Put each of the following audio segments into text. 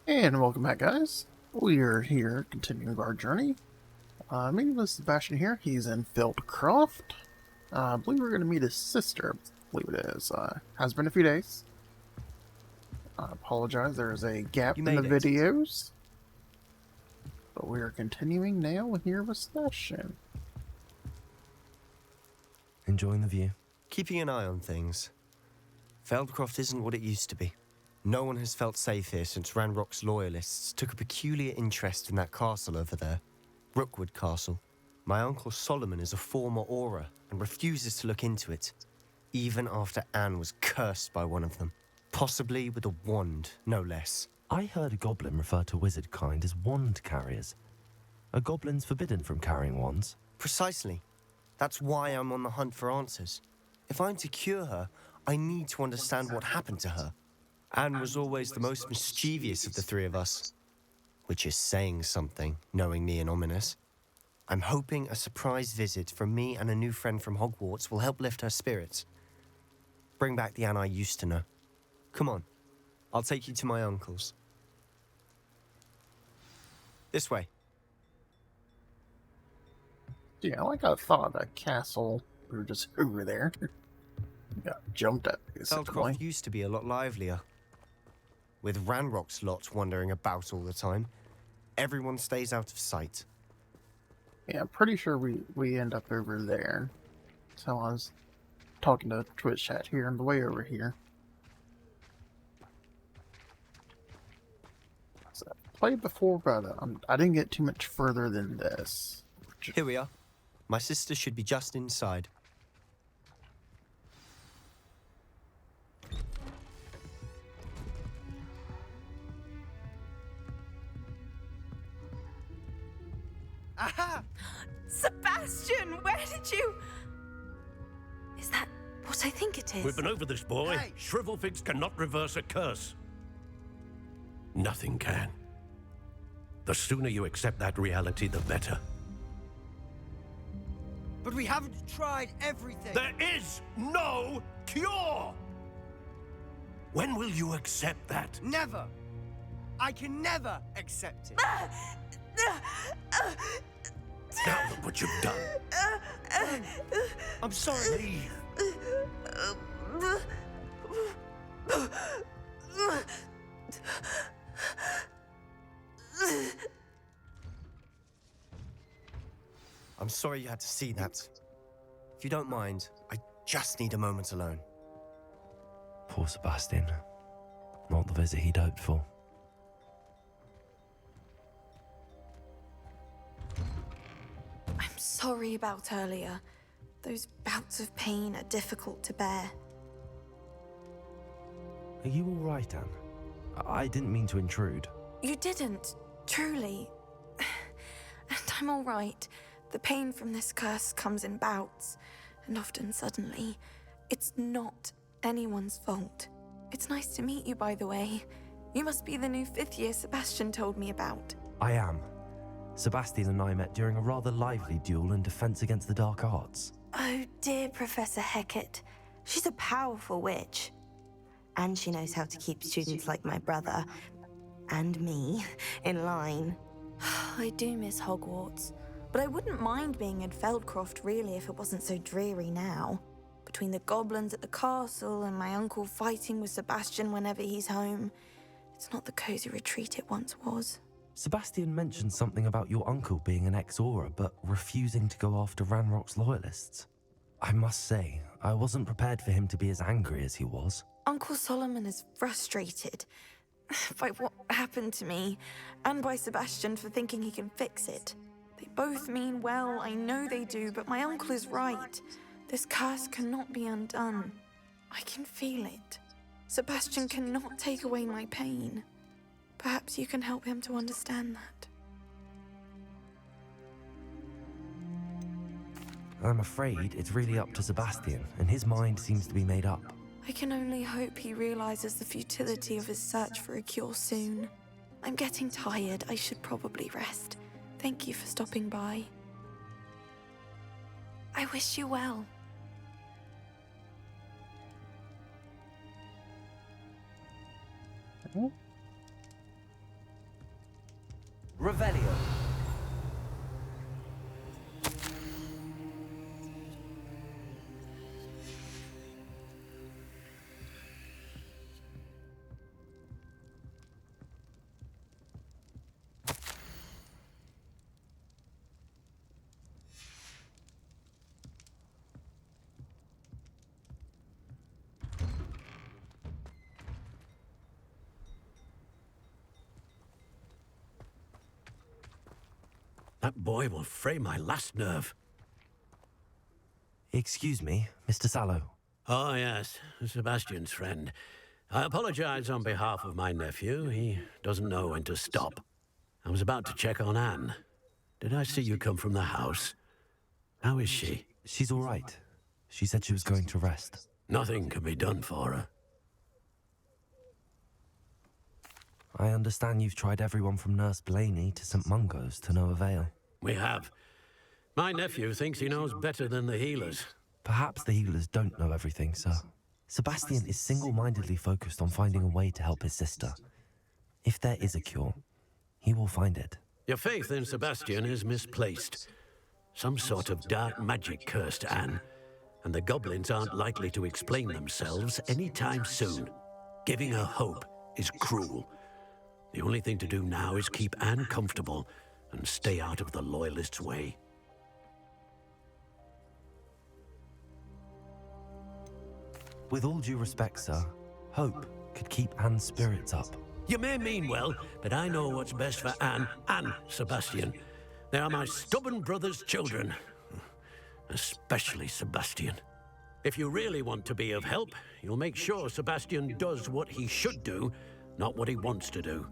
And welcome back, guys. We are here continuing our journey. Meeting with Sebastian here. He's in Feldcroft. I believe we're going to meet his sister. I believe it is. Has been a few days. I apologize. There's a gap in the videos. But we are continuing now here with Sebastian. Enjoying the view. Keeping an eye on things. Feldcroft isn't what it used to be. No one has felt safe here since Ranrock's loyalists took a peculiar interest in that castle over there. Rookwood Castle. My uncle Solomon is a former Auror and refuses to look into it, even after Anne was cursed by one of them. Possibly with a wand, no less. I heard a goblin refer to wizard kind as wand carriers. Are goblins forbidden from carrying wands? Precisely. That's why I'm on the hunt for answers. If I'm to cure her, I need to understand what happened to her. Anne was always the most mischievous of the three of us. Which is saying something, knowing me and ominous. I'm hoping a surprise visit from me and a new friend from Hogwarts will help lift her spirits. Bring back the Anne I used to know. Come on, I'll take you to my uncle's. This way. Yeah, like I thought, a castle. We were just over there. Got jumped at, basically. Feldcroft used to be a lot livelier. With Ranrock's lot wandering about all the time, everyone stays out of sight. Yeah, I'm pretty sure we end up over there. So I was talking to Twitch chat here on the way over here. So I played before, but I didn't get too much further than this. Here we are. My sister should be just inside. Aha! Sebastian, where did you... Is that what I think it is? We've been over this, boy. Hey. Shrivelfigs cannot reverse a curse. Nothing can. The sooner you accept that reality, the better. But we haven't tried everything. There is no cure! When will you accept that? Never. I can never accept it. Now look what you've done. I'm sorry. Leave. I'm sorry you had to see that. If you don't mind, I just need a moment alone. Poor Sebastian. Not the visit he'd hoped for. I'm sorry about earlier. Those bouts of pain are difficult to bear. Are you all right, Anne? I didn't mean to intrude. You didn't, truly. And I'm all right. The pain from this curse comes in bouts, and often suddenly. It's not anyone's fault. It's nice to meet you, by the way. You must be the new 5th year Sebastian told me about. I am. Sebastian and I met during a rather lively duel in defense against the dark arts. Oh dear, Professor Hecat. She's a powerful witch. And she knows how to keep students like my brother, and me, in line. I do miss Hogwarts, but I wouldn't mind being in Feldcroft really if it wasn't so dreary now. Between the goblins at the castle and my uncle fighting with Sebastian whenever he's home, it's not the cozy retreat it once was. Sebastian mentioned something about your uncle being an ex-Auror, but refusing to go after Ranrock's loyalists. I must say, I wasn't prepared for him to be as angry as he was. Uncle Solomon is frustrated by what happened to me, and by Sebastian for thinking he can fix it. They both mean well, I know they do, but my uncle is right. This curse cannot be undone. I can feel it. Sebastian cannot take away my pain. Perhaps you can help him to understand that. I'm afraid it's really up to Sebastian, and his mind seems to be made up. I can only hope he realizes the futility of his search for a cure soon. I'm getting tired. I should probably rest. Thank you for stopping by. I wish you well. Revelio. That boy will fray my last nerve. Excuse me, Mr. Sallow. Oh, yes, Sebastian's friend. I apologize on behalf of my nephew. He doesn't know when to stop. I was about to check on Anne. Did I see you come from the house? How is she? She's all right. She said she was going to rest. Nothing can be done for her. I understand you've tried everyone from Nurse Blaney to St. Mungo's to no avail. We have. My nephew thinks he knows better than the healers. Perhaps the healers don't know everything, sir. Sebastian is single-mindedly focused on finding a way to help his sister. If there is a cure, he will find it. Your faith in Sebastian is misplaced. Some sort of dark magic cursed Anne, and the goblins aren't likely to explain themselves anytime soon. Giving her hope is cruel. The only thing to do now is keep Anne comfortable and stay out of the Loyalists' way. With all due respect, sir, hope could keep Anne's spirits up. You may mean well, but I know what's best for Anne and Sebastian. They are my stubborn brother's children. Especially Sebastian. If you really want to be of help, you'll make sure Sebastian does what he should do, not what he wants to do.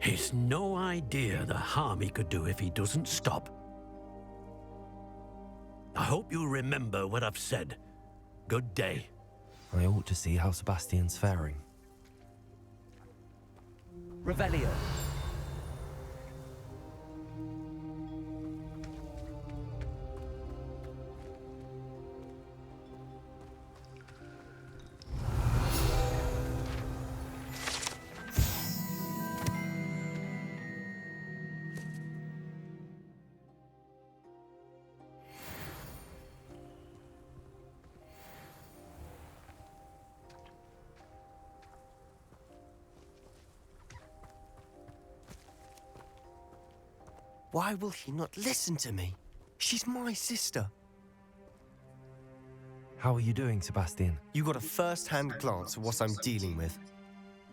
He's no idea the harm he could do if he doesn't stop. I hope you'll remember what I've said. Good day. I ought to see how Sebastian's faring. Revelio. Why will he not listen to me? She's my sister. How are you doing, Sebastian? You got a first-hand glance at what I'm dealing with.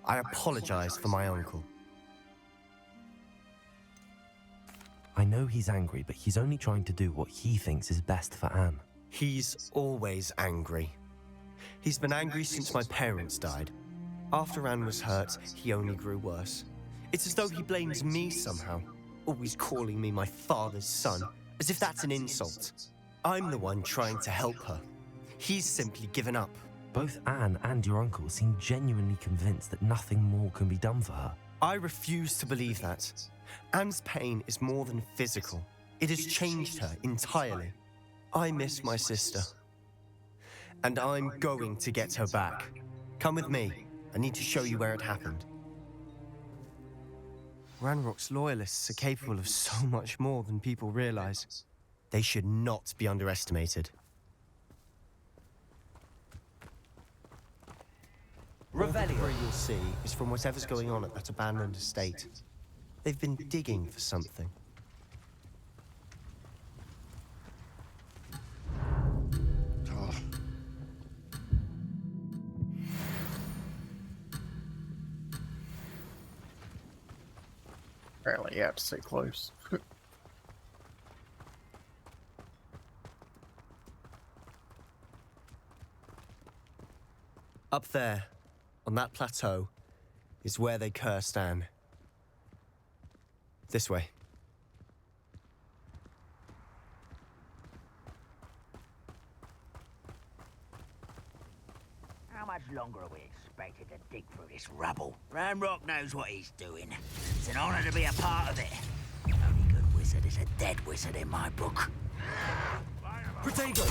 I apologize for my uncle. I know he's angry, but he's only trying to do what he thinks is best for Anne. He's always angry. He's been angry since my parents died. After Anne was hurt, he only grew worse. It's as though he blames me somehow, always calling me my father's son, as if that's an insult. I'm the one trying to help her. He's simply given up. Both Anne and your uncle seem genuinely convinced that nothing more can be done for her. I refuse to believe that. Anne's pain is more than physical. It has changed her entirely. I miss my sister. And I'm going to get her back. Come with me. I need to show you where it happened. Ranrock's loyalists are capable of so much more than people realize. They should not be underestimated. Revelio. Where you'll see is from whatever's going on at that abandoned estate. They've been digging for something. Apparently, you have to stay close. Up there, on that plateau, is where they cursed Anne. This way. How much longer are we expected to dig through this rubble? Ranrock knows what he's doing. It's an honor to be a part of it. The only good wizard is a dead wizard in my book. Protego.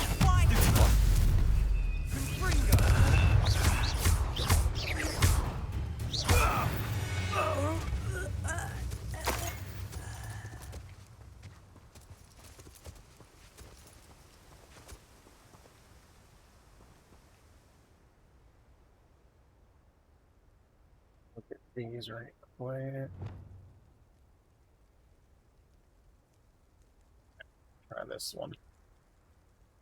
these right quick. Try this one.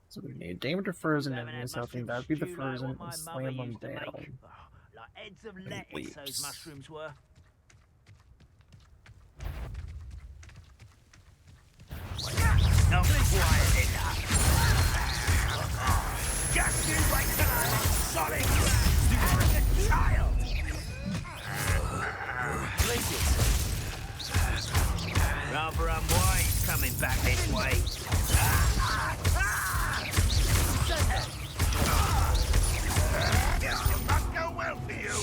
So we need damage or frozen enemies. I think that'd be the frozen and slam them down. Like heads of And lettuce, those leaps. mushrooms were. Not quiet enough. Just you wait till I'm on solid ground. Arrogant child. Rather unwise coming back this way. Must go well for you.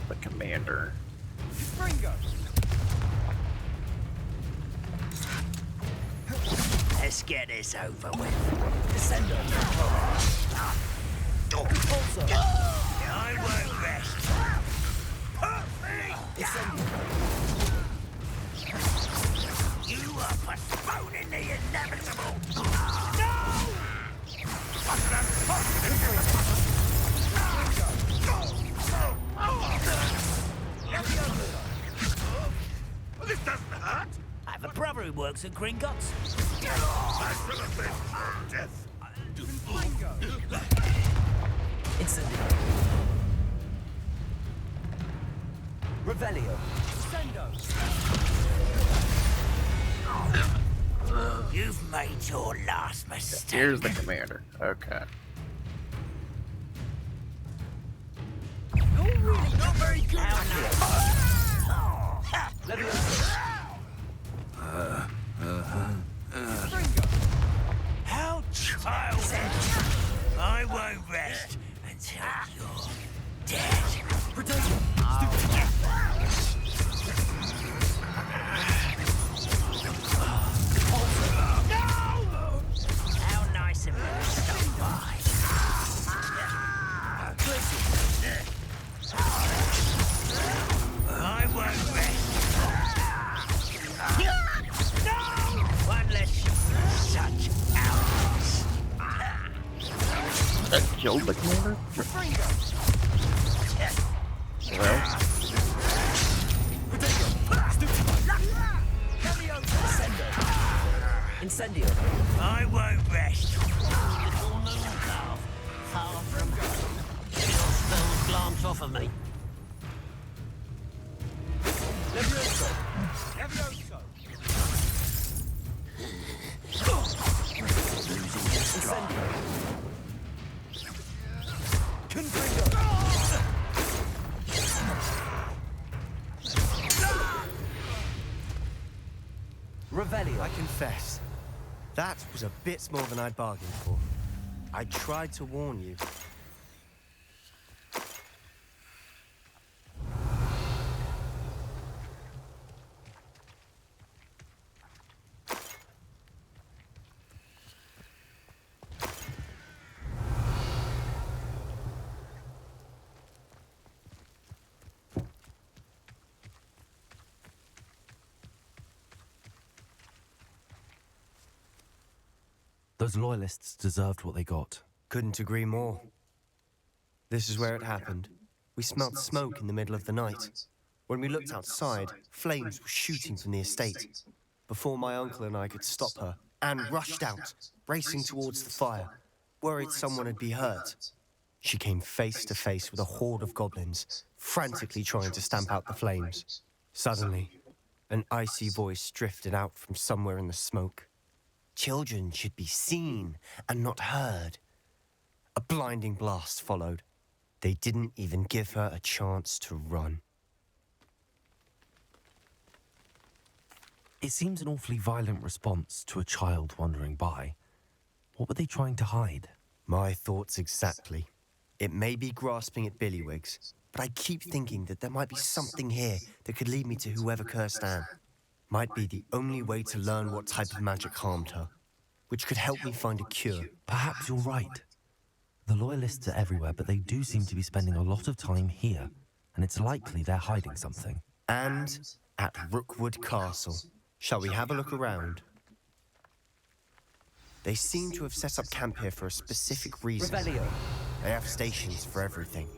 The commander. Ringo! Let's get this over with. Descendo. I won't rest. Put me down. You are postponing the inevitable. No! This doesn't hurt. I have a brother who works at Gringotts. I should have been death. Incendio. Revelio. You've made your last mistake. Here's the commander. Okay. You're really not very good. How childish! I won't rest until you're dead. How nice of you to stop by. I won't rest. No! One less such outlaws. That killed the commander? Well, Incendio. I won't rest. Little moon calf. Far from God. Your spells glance off of me. Levioso. Incendio. Confringo. Revelio. I confess, that was a bit more than I'd bargained for. I tried to warn you. Those loyalists deserved what they got. Couldn't agree more. This is where it happened. We smelt smoke in the middle of the night. When we looked outside, flames were shooting from the estate. Before my uncle and I could stop her, Anne rushed out, racing towards the fire, worried someone had been hurt. She came face to face with a horde of goblins, frantically trying to stamp out the flames. Suddenly, an icy voice drifted out from somewhere in the smoke. Children should be seen and not heard. A blinding blast followed. They didn't even give her a chance to run. It seems an awfully violent response to a child wandering by. What were they trying to hide? My thoughts exactly. It may be grasping at billywhigs, but I keep thinking that there might be something here that could lead me to whoever cursed Anne. Might be the only way to learn what type of magic harmed her, which could help me find a cure. Perhaps you're right. The loyalists are everywhere, but they do seem to be spending a lot of time here, and it's likely they're hiding something. And at Rookwood Castle. Shall we have a look around? They seem to have set up camp here for a specific reason. Revelio. They have stations for everything.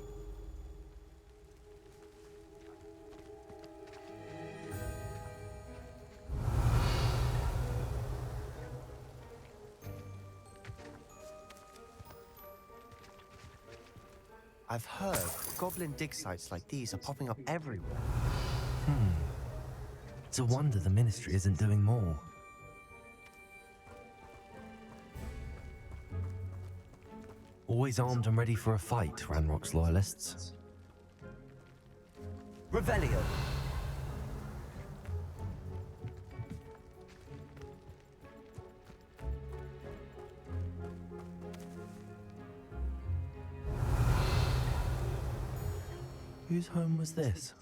I've heard goblin dig sites like these are popping up everywhere. It's a wonder the Ministry isn't doing more. Always armed and ready for a fight, Ranrock's loyalists. Revelio. Whose home was this?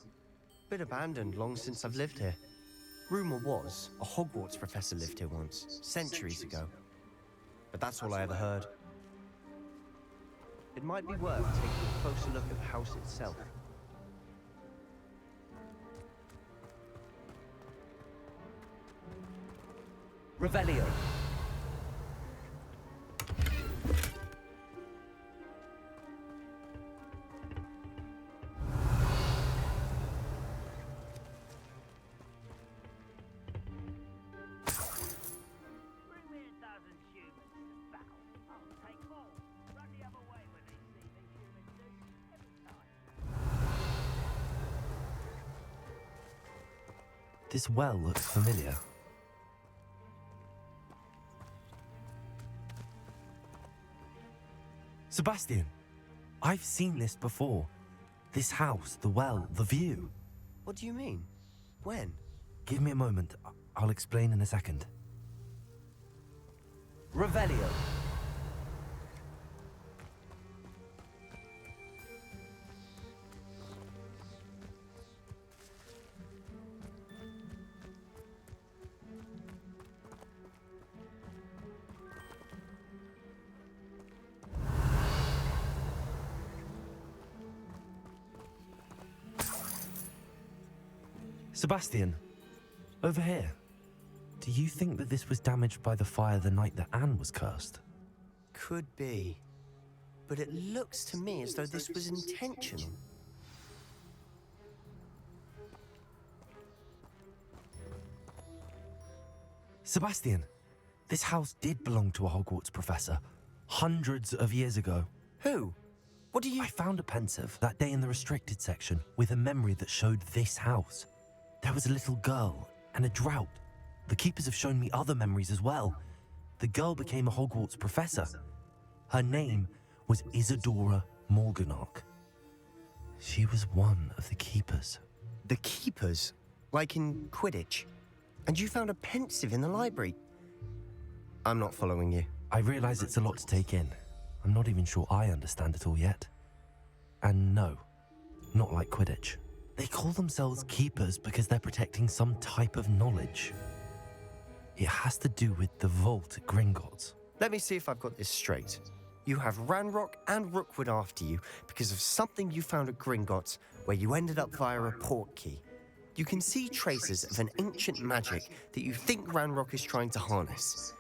Been abandoned long since I've lived here. Rumor was a Hogwarts professor lived here once, centuries ago. But that's all I ever heard. It might be worth taking a closer look at the house itself. Revelio. Bring me 1,000 humans to battle. I'll take more. Run the other way when they see me, humans do. Every time. This well looks familiar. Sebastian, I've seen this before. This house, the well, the view. What do you mean? When? Give me a moment. I'll explain in a second. Revelio. Sebastian, over here. Do you think that this was damaged by the fire the night that Anne was cursed? Could be. But it looks to me as though this was intentional. Sebastian, this house did belong to a Hogwarts professor, hundreds of years ago. Who? What do you... I found a pensive that day in the restricted section with a memory that showed this house. There was a little girl and a drought. The keepers have shown me other memories as well. The girl became a Hogwarts professor. Her name was Isadora Morganach. She was one of the keepers. The keepers? Like in Quidditch? And you found a pensive in the library? I'm not following you. I realize it's a lot to take in. I'm not even sure I understand it all yet. And no, not like Quidditch. They call themselves keepers because they're protecting some type of knowledge. It has to do with the vault at Gringotts. Let me see if I've got this straight. You have Ranrock and Rookwood after you because of something you found at Gringotts where you ended up via a portkey. You can see traces of an ancient magic that you think Ranrock is trying to harness.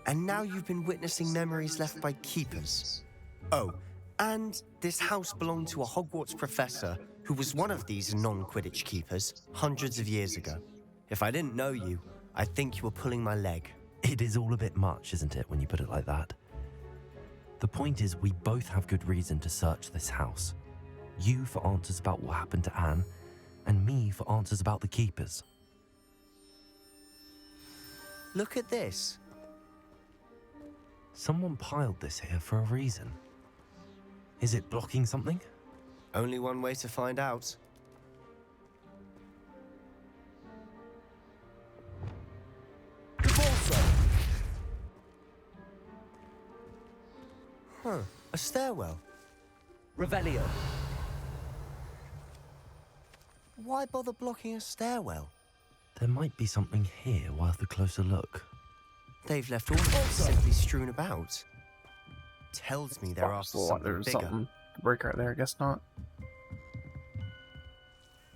And now you've been witnessing memories left by keepers. Oh, and this house belonged to a Hogwarts professor who was one of these non-Quidditch keepers hundreds of years ago. If I didn't know you, I'd think you were pulling my leg. It is all a bit much, isn't it, when you put it like that? The point is, we both have good reason to search this house. You for answers about what happened to Anne, and me for answers about the keepers. Look at this. Someone piled this here for a reason. Is it blocking something? Only one way to find out. Huh, a stairwell. Revelio. Why bother blocking a stairwell? There might be something here worth a closer look. They've left all of this simply strewn about. Tells me they're after something There's bigger. something to break right there, I guess not.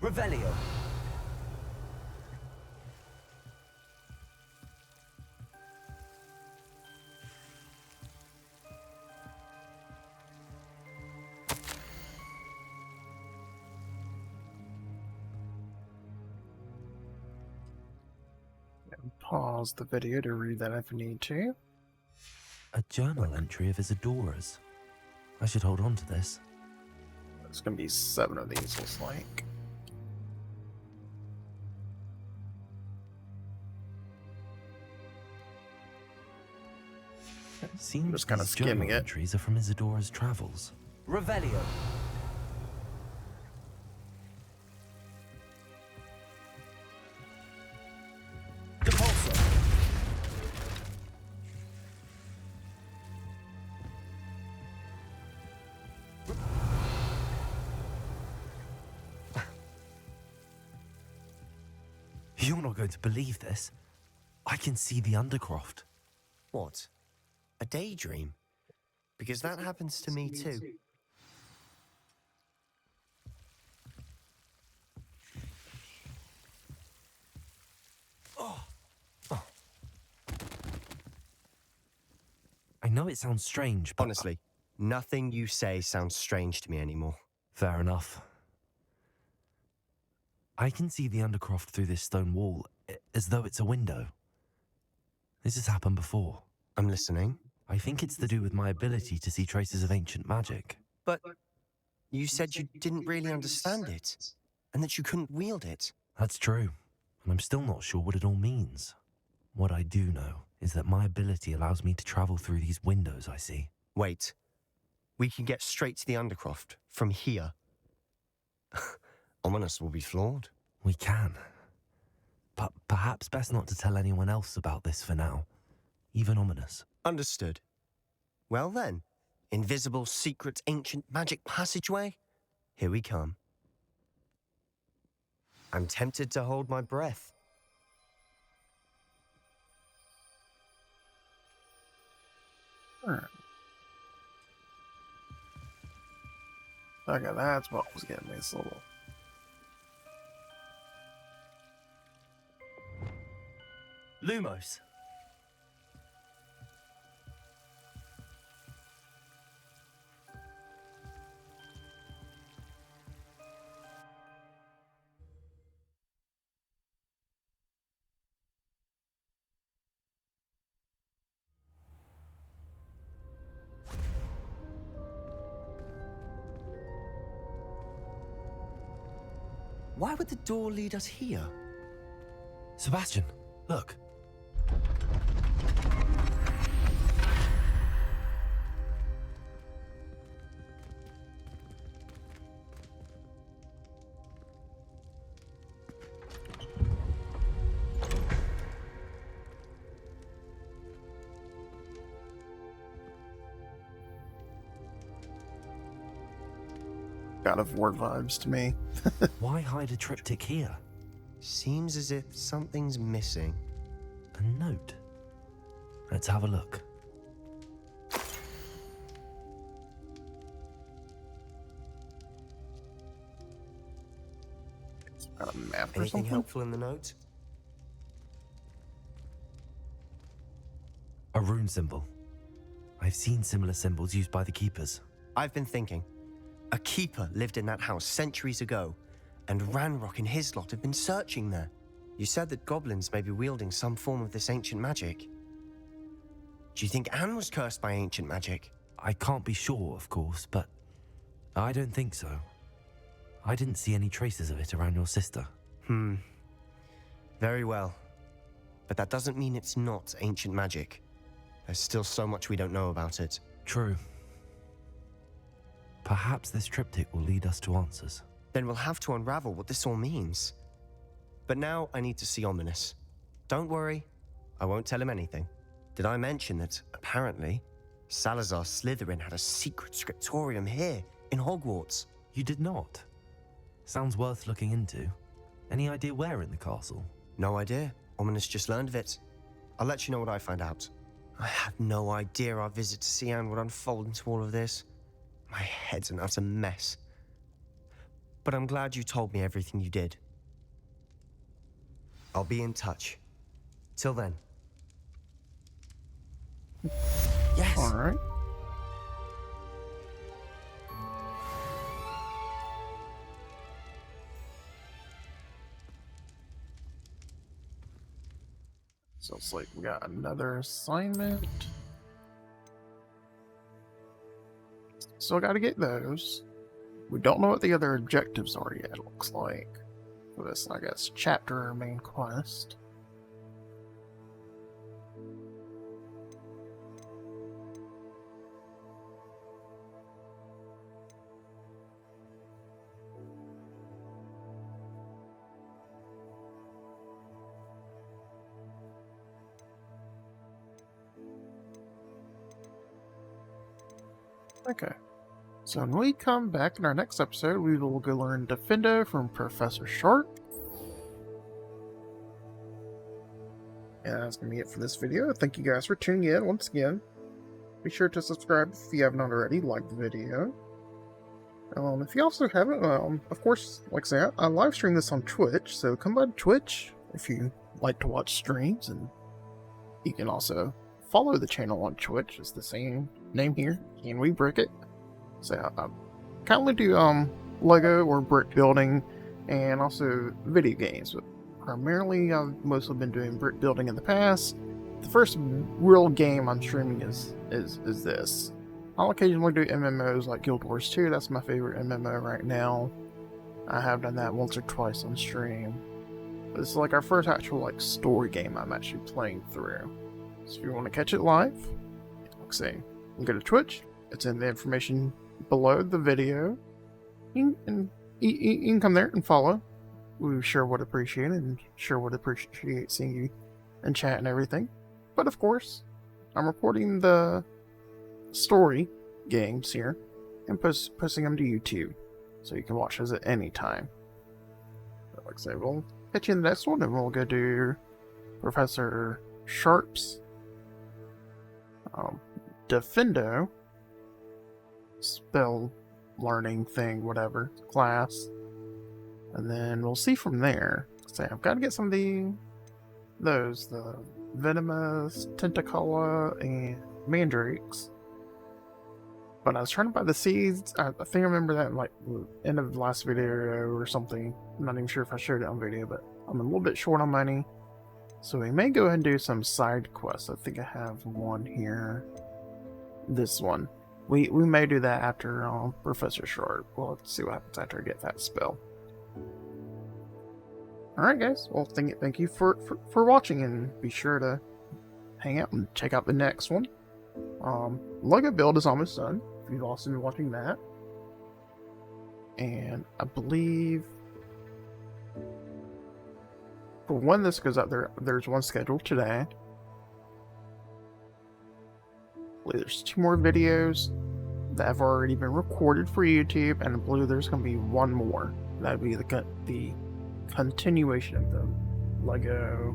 Revelio. Pause the video to read that if you need to. A journal entry of Isadora's. I should hold on to this. There's gonna be 7 of these, looks like. Seems Just kinda these skimming journal it. entries are from Isadora's travels. Revelio. Depulso. You're not going to believe this. I can see the Undercroft. What? A daydream? Because that happens to me too. I know it sounds strange, but... Honestly, nothing you say sounds strange to me anymore. Fair enough. I can see the Undercroft through this stone wall, as though it's a window. This has happened before. I'm listening. I think it's to do with my ability to see traces of ancient magic. But you said you didn't really understand it, and that you couldn't wield it. That's true, and I'm still not sure what it all means. What I do know is that my ability allows me to travel through these windows I see. Wait. We can get straight to the Undercroft from here. Ominous will be flawed. We can. But perhaps best not to tell anyone else about this for now. Even Ominous. Understood. Well then, invisible, secret, ancient magic passageway? Here we come. I'm tempted to hold my breath. Alright. Okay, that's what was getting me this little... Lumos. Why would the door lead us here? Sebastian, look. God of War vibes to me. Why hide a triptych here? Seems as if something's missing. A note. Let's have a look. Got a map or Anything something? helpful in the note? A rune symbol. I've seen similar symbols used by the keepers. I've been thinking. A keeper lived in that house centuries ago, and Ranrock and his lot have been searching there. You said that goblins may be wielding some form of this ancient magic. Do you think Anne was cursed by ancient magic? I can't be sure, of course, but I don't think so. I didn't see any traces of it around your sister. Very well. But that doesn't mean it's not ancient magic. There's still so much we don't know about it. True. Perhaps this triptych will lead us to answers. Then we'll have to unravel what this all means. But now I need to see Ominous. Don't worry, I won't tell him anything. Did I mention that, apparently, Salazar Slytherin had a secret scriptorium here, in Hogwarts? You did not? Sounds worth looking into. Any idea where in the castle? No idea. Ominous just learned of it. I'll let you know what I find out. I had no idea our visit to Cian would unfold into all of this. My head's an utter mess. But I'm glad you told me everything you did. I'll be in touch. Till then. Yes! Alright. So it's like we got another assignment. Still gotta get those. We don't know what the other objectives are yet, it looks like. For this, I guess, chapter or main quest. Okay. So when we come back in our next episode, we will go learn Defendo from Professor Sharp. And that's going to be it for this video. Thank you guys for tuning in once again. Be sure to subscribe if you haven't already, like the video. If you also haven't, of course, like I said, I live stream this on Twitch, so come by Twitch if you like to watch streams, and you can also follow the channel on Twitch. It's the same name here, Can We Brick It? So I currently do Lego or brick building, and also video games. But primarily, I've mostly been doing brick building in the past. The first real game I'm streaming is this. I'll occasionally do MMOs like Guild Wars 2. That's my favorite MMO right now. I have done that once or twice on stream. But this is like our first actual like story game I'm actually playing through. So if you want to catch it live, like I say, you can go to Twitch. It's in the information below the video. You can come there and follow. We sure would appreciate it, and sure would appreciate seeing you in chat and everything. But of course, I'm recording the story games here and posting them to YouTube, so you can watch those at any time. But like I say, we'll catch you in the next one, and we'll go do Professor Sharp's Defendo spell learning thing, whatever, class. And then we'll see from there. So I've got to get some of the Venomous, Tentacola, and Mandrakes. But I was trying to buy the seeds. I think I remember that in like end of the last video or something. I'm not even sure if I showed it on video, but I'm a little bit short on money. So we may go ahead and do some side quests. I think I have one here. This one. We may do that after Professor Sharp. We'll have to see what happens after I get that spell. Alright guys, well thank you for watching, and be sure to hang out and check out the next one. Lego build is almost done, if you've also been watching that. And I believe for when this goes out there's one scheduled today. I believe there's 2 more videos that have already been recorded for YouTube, and I believe there's going to be one more. That would be the continuation of them. Lego,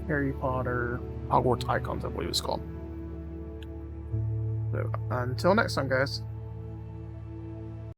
Harry Potter, Hogwarts Icons, I believe it's called. So, until next time, guys.